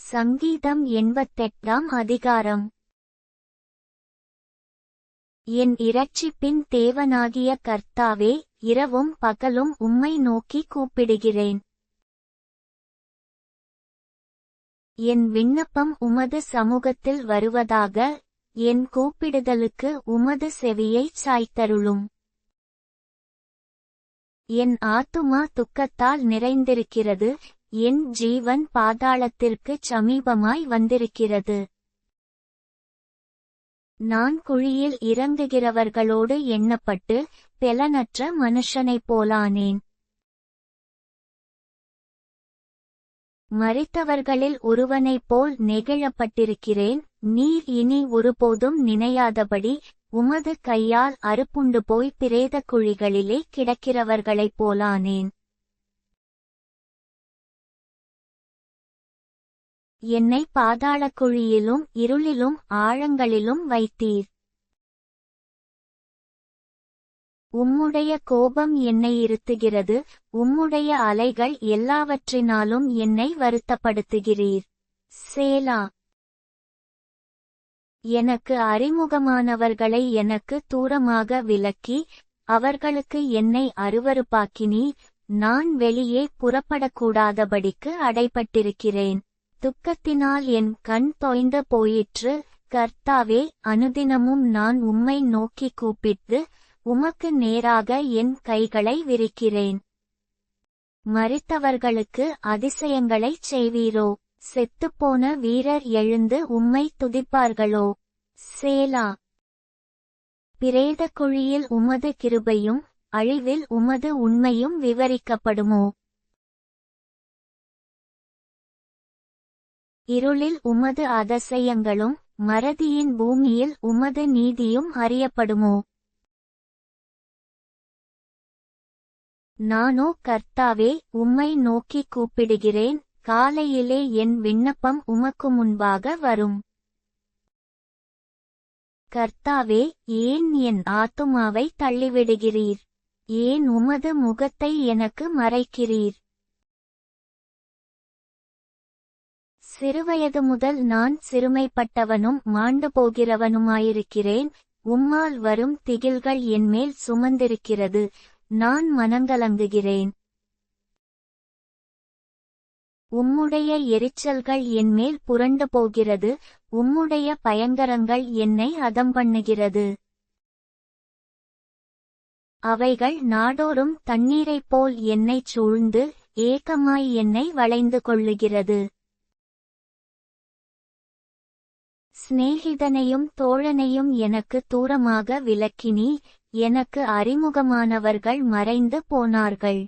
சங்கீதம் 88 அதிகாரம். என் இரட்சிப்பின் தேவனாகிய கர்த்தாவே, இரவும் பகலும் உம்மை நோக்கி கூப்பிடுகிறேன். என் விண்ணப்பம் உமது சமூகத்தில் வருவதாக, என் கூப்பிடுதலுக்கு உமது செவியைச் சாய்த்தருளும். என் ஆத்துமா துக்கத்தால் நிறைந்திருக்கிறது, என் ஜீவன் பாதாளத்திற்குச் சமீபமாய் வந்திருக்கிறது. நான் குழியில் இறங்குகிறவர்களோடு எண்ணப்பட்டு, பெலனற்ற மனுஷனைப் போலானேன். மரித்தவர்களில் ஒருவனைப் போல் நெகிழப்பட்டிருக்கிறேன். நீர் இனி ஒருபோதும் நினையாதபடி, உமது கையால் அறுப்புண்டு போய் பிரேத குழிகளிலே கிடக்கிறவர்களைப் போலானேன். என்னை பாதாளக் குழியிலும் இருளிலும் ஆழங்களிலும் வைத்தீர். உம்முடைய கோபம் என்னை இருத்துகிறது, உம்முடைய அலைகள் எல்லாவற்றினாலும் என்னை வருத்தப்படுத்துகிறீர். சேலா. எனக்கு அறிமுகமானவர்களை எனக்கு தூரமாக விலக்கி, அவர்களுக்கு என்னை அருவருப்பாக்கினீர். நான் வெளியே புறப்படக்கூடாதபடிக்கு அடைபட்டிருக்கிறேன். துக்கத்தினால் என் கண் தொய்ந்து போயிற்று. கர்த்தாவே, அனுதினமும் நான் உம்மை நோக்கி கூப்பிட்டு, உமக்கு நேராக என் கைகளை விரிக்கிறேன். மரித்தவர்களுக்கு அதிசயங்களைச் செய்வீரோ? செத்துப்போன வீரர் எழுந்து உம்மை துதிப்பார்களோ? சேலா. பிரேத குழியில் உமது கிருபையும், அழிவில் உமது உண்மையும் விவரிக்கப்படுமோ? இருளில் உமது அதிசயங்களும், மறதியின் பூமியில் உமது நீதியும் அறியப்படுமோ? நானோ கர்த்தாவே, உம்மை நோக்கி கூப்பிடுகிறேன். காலையிலே என் விண்ணப்பம் உமக்கு முன்பாக வரும். கர்த்தாவே, ஏன் என் ஆத்துமாவை தள்ளிவிடுகிறீர்? ஏன் உமது முகத்தை எனக்கு மறைக்கிறீர்? சிறுவயது முதல் நான் சிறுமைப்பட்டவனும் மாண்டு போகிறவனுமாயிருக்கிறேன். உம்மால் வரும் திகில்கள் என்மேல் சுமந்திருக்கிறது, நான் மனங்கலங்குகிறேன். உம்முடைய எரிச்சல்கள் என்மேல் புரண்டு போகிறது, உம்முடைய பயங்கரங்கள் என்னை அதம்பண்ணுகிறது. அவைகள் நாடோறும் தண்ணீரைப் போல் என்னைச் சூழ்ந்து, ஏக்கமாய் என்னை வளைந்து கொள்ளுகிறது. சிநேகிதனையும் தோழனையும் எனக்கு தூரமாக விலக்கினீ, எனக்கு அறிமுகமானவர்கள் மறைந்து போனார்கள்.